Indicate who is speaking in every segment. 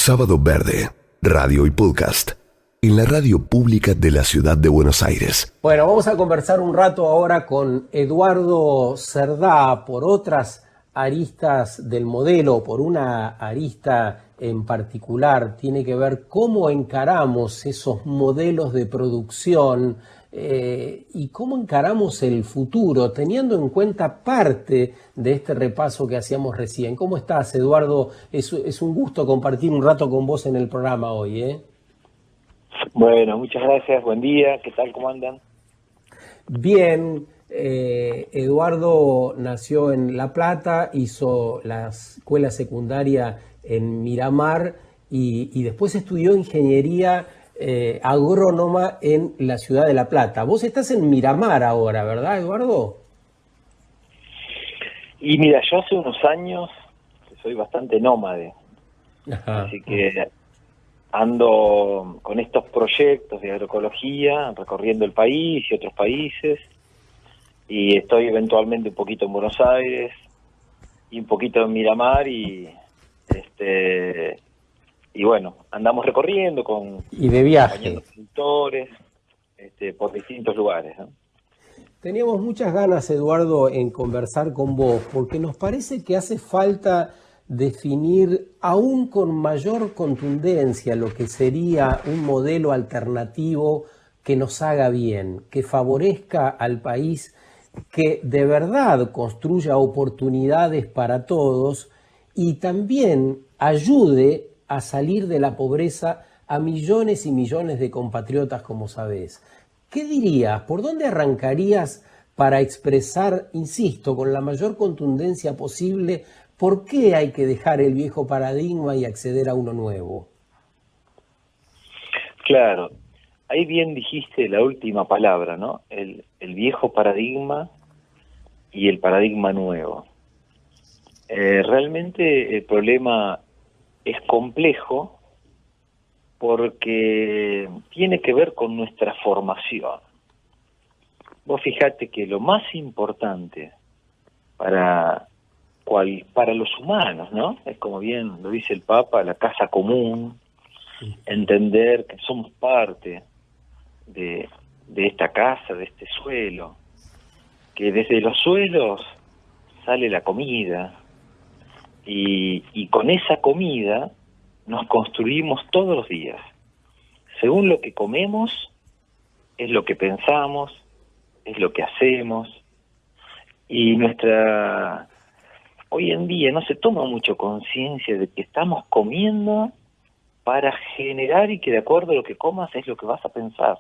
Speaker 1: Sábado Verde, radio y podcast, en la radio pública de la ciudad de Buenos Aires.
Speaker 2: Bueno, vamos a conversar un rato ahora con Eduardo Cerdá por otras aristas del modelo, por una arista en particular, tiene que ver cómo encaramos esos modelos de producción y cómo encaramos el futuro, teniendo en cuenta parte de este repaso que hacíamos recién. ¿Cómo estás, Eduardo? Es un gusto compartir un rato con vos en el programa hoy, ¿eh?
Speaker 3: Bueno, muchas gracias, buen día, ¿qué tal, cómo andan?
Speaker 2: Bien, Eduardo nació en La Plata, hizo la escuela secundaria en Miramar y después estudió ingeniería agrónoma en la ciudad de La Plata. Vos estás en Miramar ahora, ¿verdad, Eduardo?
Speaker 3: Y mira, yo hace unos años soy bastante nómade, así que ando con estos proyectos de agroecología, recorriendo el país y otros países, y estoy eventualmente un poquito en Buenos Aires y un poquito en Miramar y bueno, andamos recorriendo
Speaker 2: y de viaje
Speaker 3: productores por distintos lugares, ¿no?
Speaker 2: Teníamos muchas ganas, Eduardo, en conversar con vos, porque nos parece que hace falta definir aún con mayor contundencia lo que sería un modelo alternativo que nos haga bien, que favorezca al país, que de verdad construya oportunidades para todos y también ayude a salir de la pobreza a millones y millones de compatriotas, como sabés. ¿Qué dirías? ¿Por dónde arrancarías para expresar, insisto, con la mayor contundencia posible, por qué hay que dejar el viejo paradigma y acceder a uno nuevo?
Speaker 3: Claro, ahí bien dijiste la última palabra, ¿no? El viejo paradigma y el paradigma nuevo. Realmente el problema es complejo porque tiene que ver con nuestra formación. Vos fijate que lo más importante para los humanos, ¿no? Es como bien lo dice el Papa, la casa común, entender que somos parte de esta casa, de este suelo, que desde los suelos sale la comida, y con esa comida nos construimos todos los días. Según lo que comemos, es lo que pensamos, es lo que hacemos, y hoy en día no se toma mucho conciencia de que estamos comiendo para generar y que de acuerdo a lo que comas es lo que vas a pensar.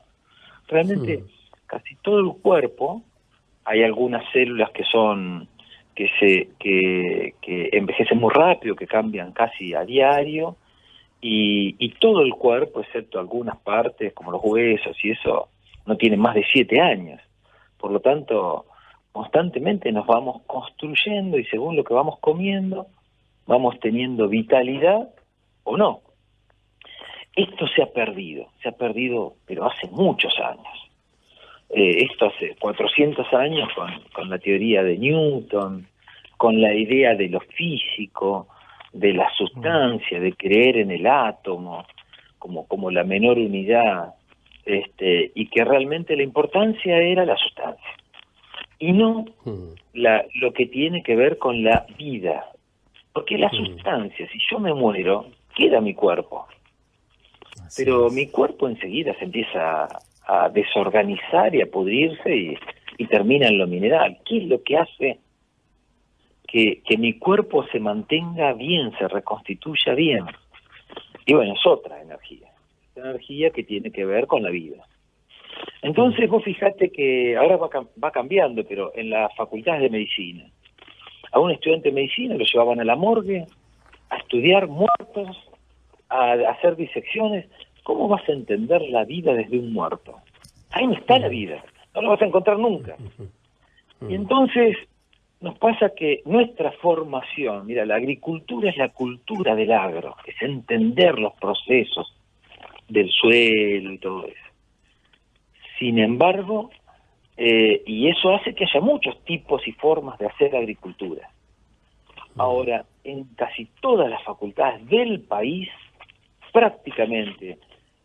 Speaker 3: Realmente casi todo el cuerpo, hay algunas células que envejecen muy rápido, que cambian casi a diario, y todo el cuerpo, excepto algunas partes como los huesos y eso, no tiene más de 7 años. Por lo tanto, constantemente nos vamos construyendo y según lo que vamos comiendo, vamos teniendo vitalidad o no. Esto se ha perdido, pero hace muchos años. Esto hace 400 años con la teoría de Newton, con la idea de lo físico, de la sustancia, de creer en el átomo como la menor unidad, y que realmente la importancia era la sustancia y no lo que tiene que ver con la vida, porque la sustancia, si yo me muero, queda mi cuerpo, pero mi cuerpo enseguida se empieza a desorganizar y a pudrirse y termina en lo mineral. ¿Qué es lo que hace que mi cuerpo se mantenga bien, se reconstituya bien? Y bueno, es otra energía que tiene que ver con la vida. Entonces vos fijate que ahora va cambiando, pero en las facultades de medicina, a un estudiante de medicina lo llevaban a la morgue a estudiar muertos, a hacer disecciones. ¿Cómo vas a entender la vida desde un muerto? Ahí no está la vida, no lo vas a encontrar nunca. Y entonces nos pasa que nuestra formación, mira, la agricultura es la cultura del agro, es entender los procesos del suelo y todo eso. Sin embargo, y eso hace que haya muchos tipos y formas de hacer agricultura. Ahora, en casi todas las facultades del país prácticamente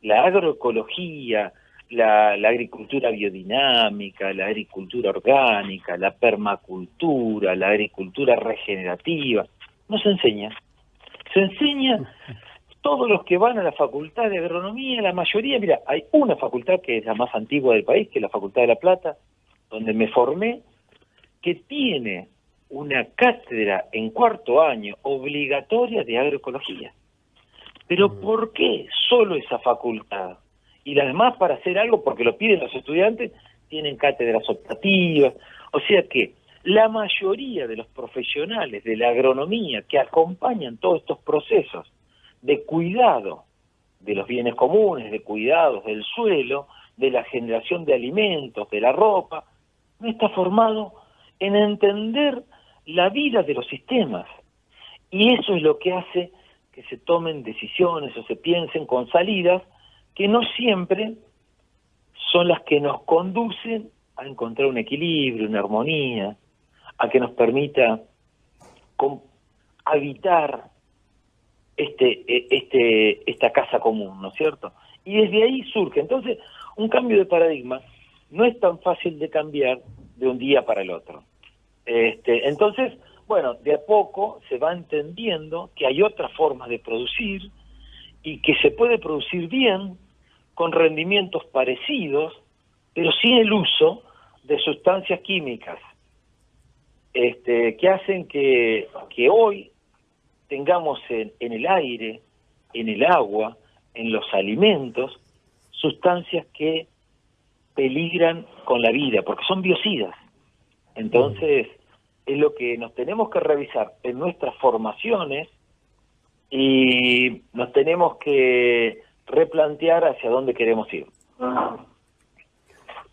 Speaker 3: la agroecología, la agricultura biodinámica, la agricultura orgánica, la permacultura, la agricultura regenerativa, no se enseña. Se enseña todos los que van a la facultad de agronomía, la mayoría, mira, hay una facultad que es la más antigua del país, que es la Facultad de La Plata, donde me formé, que tiene una cátedra en cuarto año obligatoria de agroecología. Pero ¿por qué solo esa facultad? Y las demás, para hacer algo, porque lo piden los estudiantes, tienen cátedras optativas. O sea que la mayoría de los profesionales de la agronomía que acompañan todos estos procesos de cuidado de los bienes comunes, de cuidados del suelo, de la generación de alimentos, de la ropa, no está formado en entender la vida de los sistemas. Y eso es lo que hace que se tomen decisiones o se piensen con salidas que no siempre son las que nos conducen a encontrar un equilibrio, una armonía, a que nos permita habitar esta casa común, ¿no es cierto? Y desde ahí surge. Entonces, un cambio de paradigma no es tan fácil de cambiar de un día para el otro. Entonces, bueno, de a poco se va entendiendo que hay otras formas de producir y que se puede producir bien, con rendimientos parecidos, pero sin el uso de sustancias químicas que hacen que hoy tengamos en el aire, en el agua, en los alimentos, sustancias que peligran con la vida, porque son biocidas. Entonces, es lo que nos tenemos que revisar en nuestras formaciones y nos tenemos que replantear hacia dónde queremos ir.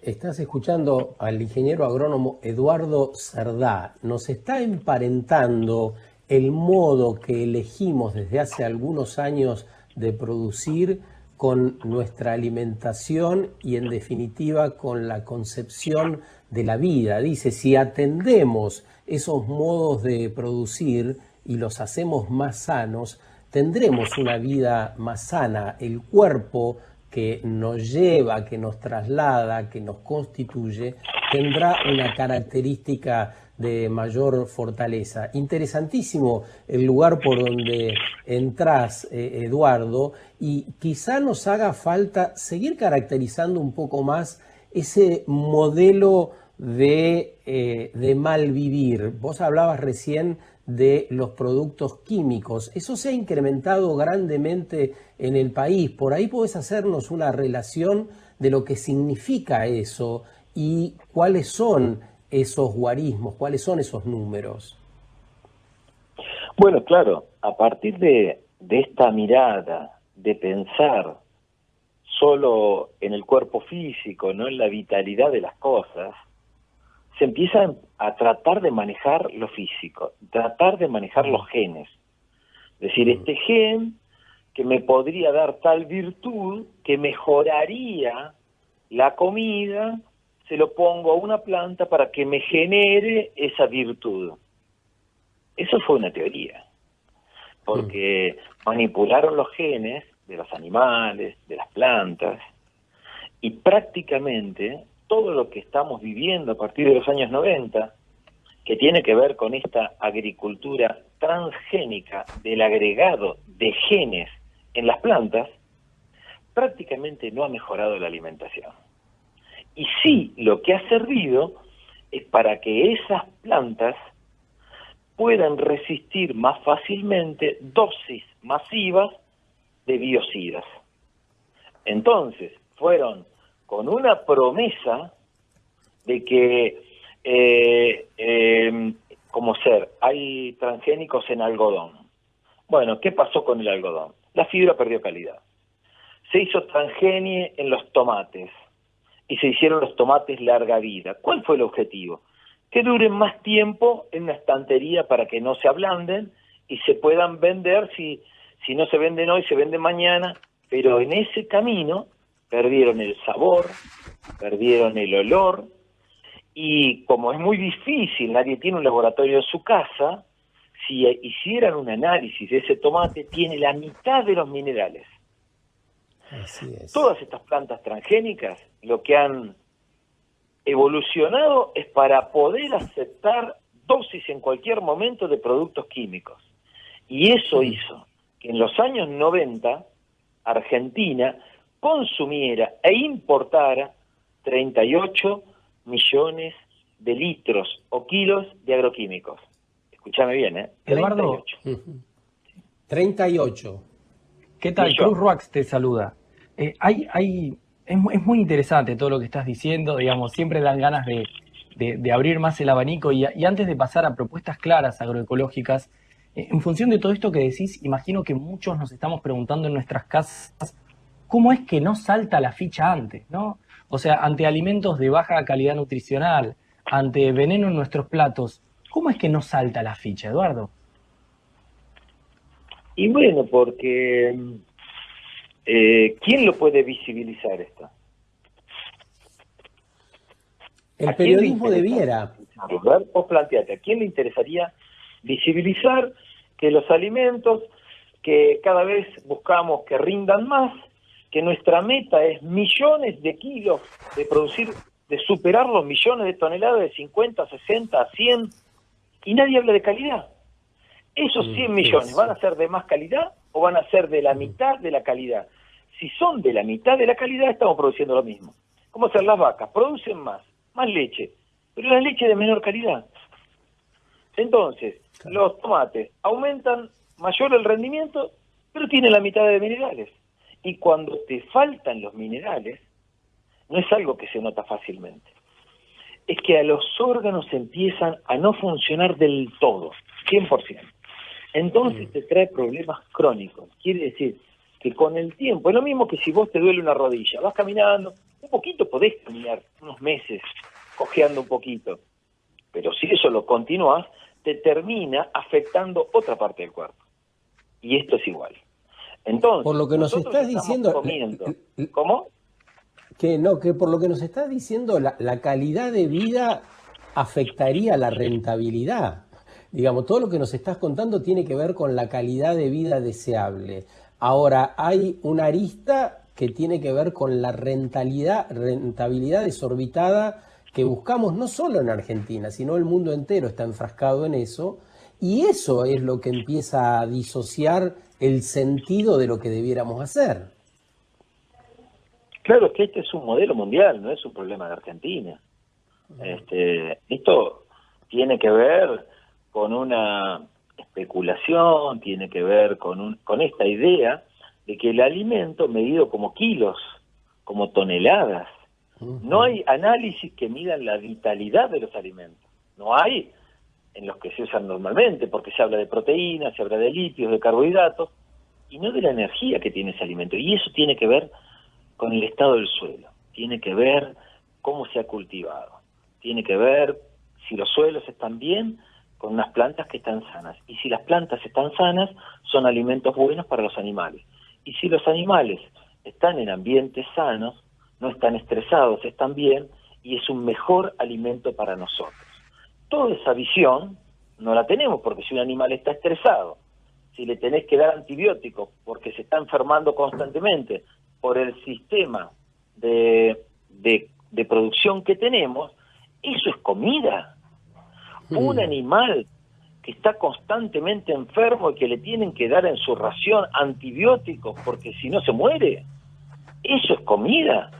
Speaker 2: Estás escuchando al ingeniero agrónomo Eduardo Cerdá. Nos está emparentando el modo que elegimos desde hace algunos años de producir con nuestra alimentación y en definitiva con la concepción de la vida. Dice, si atendemos esos modos de producir y los hacemos más sanos, tendremos una vida más sana. El cuerpo que nos lleva, que nos traslada, que nos constituye, tendrá una característica de mayor fortaleza. Interesantísimo el lugar por donde entras, Eduardo, y quizá nos haga falta seguir caracterizando un poco más ese modelo de mal vivir. Vos hablabas recién de los productos químicos. Eso se ha incrementado grandemente en el país. Por ahí podés hacernos una relación de lo que significa eso y cuáles son esos guarismos, cuáles son esos números.
Speaker 3: Bueno, claro, a partir de esta mirada, de pensar solo en el cuerpo físico, no en la vitalidad de las cosas, se empieza a tratar de manejar lo físico, tratar de manejar los genes. Es decir, este gen que me podría dar tal virtud que mejoraría la comida, se lo pongo a una planta para que me genere esa virtud. Eso fue una teoría, porque manipularon los genes de los animales, de las plantas, y prácticamente todo lo que estamos viviendo a partir de los años 90, que tiene que ver con esta agricultura transgénica del agregado de genes en las plantas, prácticamente no ha mejorado la alimentación. Y sí, lo que ha servido es para que esas plantas puedan resistir más fácilmente dosis masivas de biocidas. Entonces, fueron con una promesa de que, hay transgénicos en algodón. Bueno, ¿qué pasó con el algodón? La fibra perdió calidad. Se hizo transgenie en los tomates y se hicieron los tomates larga vida. ¿Cuál fue el objetivo? Que duren más tiempo en la estantería para que no se ablanden y se puedan vender, si no se venden hoy, se venden mañana, pero en ese camino perdieron el sabor, perdieron el olor, y como es muy difícil, nadie tiene un laboratorio en su casa, si hicieran un análisis de ese tomate, tiene la mitad de los minerales
Speaker 2: Así es.
Speaker 3: Todas estas plantas transgénicas lo que han evolucionado es para poder aceptar dosis en cualquier momento de productos químicos. Y eso hizo que en los años 90 Argentina consumiera e importara 38 millones de litros o kilos de agroquímicos. Escúchame bien, ¿eh?
Speaker 4: Eduardo.
Speaker 2: 38.
Speaker 4: ¿Qué tal?
Speaker 3: Millón.
Speaker 4: Cruz Ruax te saluda. Es muy interesante todo lo que estás diciendo, digamos, siempre dan ganas de abrir más el abanico y antes de pasar a propuestas claras agroecológicas, en función de todo esto que decís, imagino que muchos nos estamos preguntando en nuestras casas, ¿cómo es que no salta la ficha antes, no? O sea, ante alimentos de baja calidad nutricional, ante veneno en nuestros platos, ¿cómo es que no salta la ficha, Eduardo?
Speaker 3: Y bueno, porque ¿quién lo puede visibilizar esto?
Speaker 2: El periodismo debiera.
Speaker 3: Vos planteate, ¿a quién le interesaría visibilizar que los alimentos que cada vez buscamos que rindan más, que nuestra meta es millones de kilos de producir, de superar los millones de toneladas de 50, 60, 100, y nadie habla de calidad? ¿Esos 100 millones van a ser de más calidad o van a ser de la mitad de la calidad? Si son de la mitad de la calidad, estamos produciendo lo mismo. ¿Cómo hacer las vacas? Producen más leche, pero la leche de menor calidad. Entonces, los tomates aumentan mayor el rendimiento, pero tienen la mitad de minerales. Y cuando te faltan los minerales, no es algo que se nota fácilmente. Es que a los órganos empiezan a no funcionar del todo, 100%. Entonces te trae problemas crónicos. Quiere decir que con el tiempo, es lo mismo que si vos te duele una rodilla, vas caminando, un poquito podés caminar unos meses, cojeando un poquito, pero si eso lo continúas, te termina afectando otra parte del cuerpo. Y esto es igual. Entonces,
Speaker 2: por lo que nos estás diciendo,
Speaker 3: ¿cómo?
Speaker 2: Que por lo que nos estás diciendo, la calidad de vida afectaría la rentabilidad. Digamos, todo lo que nos estás contando tiene que ver con la calidad de vida deseable. Ahora, hay una arista que tiene que ver con la rentabilidad desorbitada que buscamos no solo en Argentina, sino el mundo entero está enfrascado en eso, y eso es lo que empieza a disociar el sentido de lo que debiéramos hacer.
Speaker 3: Claro, es que este es un modelo mundial, no es un problema de Argentina. Esto tiene que ver con una especulación, tiene que ver con esta idea de que el alimento medido como kilos, como toneladas, no hay análisis que midan la vitalidad de los alimentos, no hay en los que se usan normalmente, porque se habla de proteínas, se habla de lípidos, de carbohidratos, y no de la energía que tiene ese alimento. Y eso tiene que ver con el estado del suelo, tiene que ver cómo se ha cultivado, tiene que ver si los suelos están bien, con unas plantas que están sanas. Y si las plantas están sanas, son alimentos buenos para los animales. Y si los animales están en ambientes sanos, no están estresados, están bien, y es un mejor alimento para nosotros. Toda esa visión no la tenemos, porque si un animal está estresado, si le tenés que dar antibióticos porque se está enfermando constantemente por el sistema de producción que tenemos, eso es comida. Un animal que está constantemente enfermo y que le tienen que dar en su ración antibióticos porque si no se muere, eso es comida.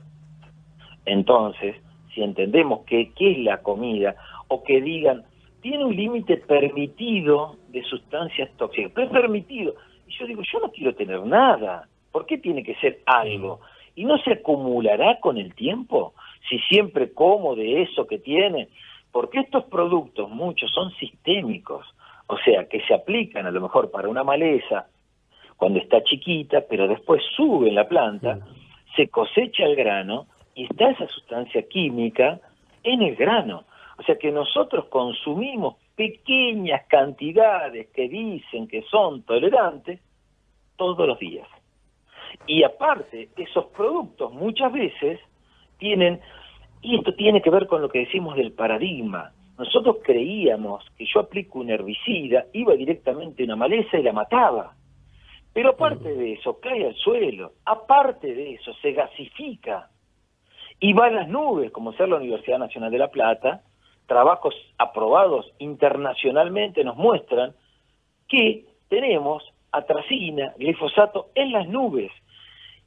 Speaker 3: Entonces, si entendemos qué es la comida, o que digan, tiene un límite permitido de sustancias tóxicas, pero es permitido. Y yo digo, yo no quiero tener nada, ¿por qué tiene que ser algo? ¿Y no se acumulará con el tiempo? Si siempre como de eso que tiene, porque estos productos, muchos son sistémicos, o sea, que se aplican a lo mejor para una maleza cuando está chiquita, pero después sube en la planta, se cosecha el grano y está esa sustancia química en el grano. O sea que nosotros consumimos pequeñas cantidades que dicen que son tolerantes todos los días. Y aparte, esos productos muchas veces tienen, y esto tiene que ver con lo que decimos del paradigma, nosotros creíamos que yo aplico un herbicida, iba directamente a una maleza y la mataba. Pero aparte de eso, cae al suelo, aparte de eso, se gasifica y va a las nubes, como sea la Universidad Nacional de La Plata. Trabajos aprobados internacionalmente nos muestran que tenemos atracina, glifosato en las nubes.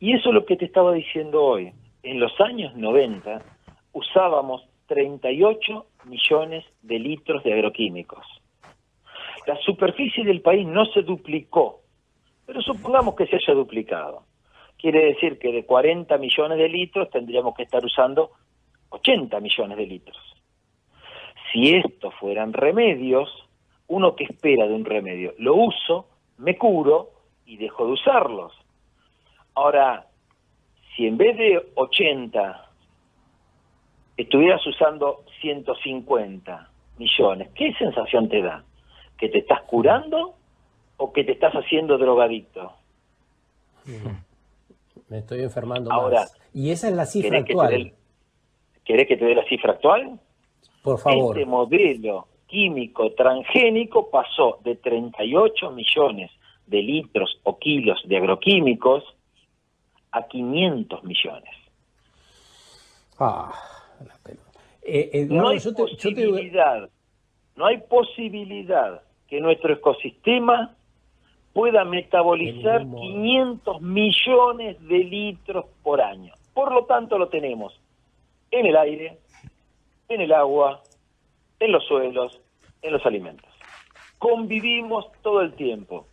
Speaker 3: Y eso es lo que te estaba diciendo hoy. En los años 90 usábamos 38 millones de litros de agroquímicos. La superficie del país no se duplicó, pero supongamos que se haya duplicado. Quiere decir que de 40 millones de litros tendríamos que estar usando 80 millones de litros. Si estos fueran remedios, uno que espera de un remedio, lo uso, me curo y dejo de usarlos. Ahora, si en vez de 80 estuvieras usando 150 millones, ¿qué sensación te da? ¿Que te estás curando o que te estás haciendo drogadicto?
Speaker 2: Me estoy enfermando
Speaker 3: Ahora,
Speaker 2: más. Y esa es la cifra actual.
Speaker 3: ¿Querés que te dé la cifra actual?
Speaker 2: Por favor.
Speaker 3: Este modelo químico transgénico pasó de 38 millones de litros o kilos de agroquímicos a 500 millones.
Speaker 2: La pelota.
Speaker 3: No hay posibilidad que nuestro ecosistema pueda metabolizar 500 millones de litros por año. Por lo tanto, lo tenemos en el aire, en el agua, en los suelos, en los alimentos. Convivimos todo el tiempo.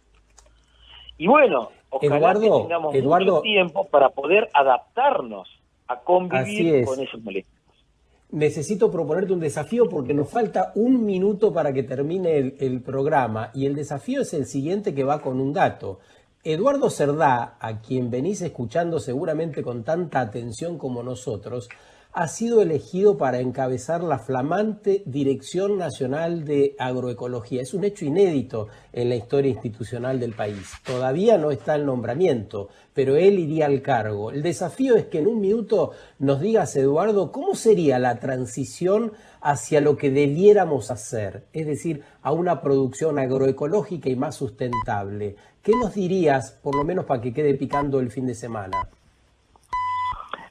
Speaker 3: Y bueno, ojalá que tengamos mucho tiempo para poder adaptarnos a convivir con esos moléculas.
Speaker 2: Necesito proponerte un desafío porque nos falta un minuto para que termine el programa, y el desafío es el siguiente, que va con un dato. Eduardo Cerdá, a quien venís escuchando seguramente con tanta atención como nosotros, ha sido elegido para encabezar la flamante Dirección Nacional de Agroecología. Es un hecho inédito en la historia institucional del país. Todavía no está el nombramiento, pero él iría al cargo. El desafío es que en un minuto nos digas, Eduardo, ¿cómo sería la transición hacia lo que debiéramos hacer? Es decir, a una producción agroecológica y más sustentable. ¿Qué nos dirías, por lo menos para que quede picando el fin de semana?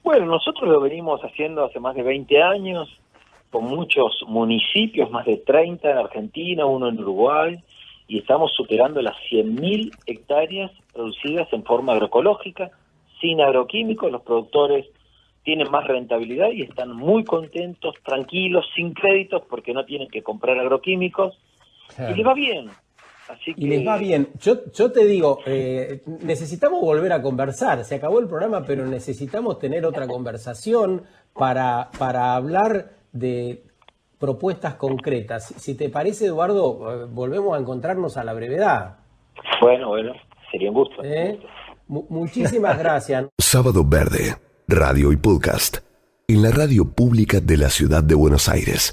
Speaker 3: Bueno, nosotros lo venimos haciendo hace más de 20 años, con muchos municipios, más de 30 en Argentina, uno en Uruguay, y estamos superando las 100.000 hectáreas producidas en forma agroecológica, sin agroquímicos. Los productores tienen más rentabilidad y están muy contentos, tranquilos, sin créditos, porque no tienen que comprar agroquímicos, y les va bien. Así que...
Speaker 2: Y les va bien. Yo te digo, necesitamos volver a conversar. Se acabó el programa, pero necesitamos tener otra conversación para hablar de propuestas concretas. Si te parece, Eduardo, volvemos a encontrarnos a la brevedad.
Speaker 3: Bueno, sería un gusto.
Speaker 2: Muchísimas gracias.
Speaker 1: Sábado Verde, radio y podcast, en la radio pública de la Ciudad de Buenos Aires.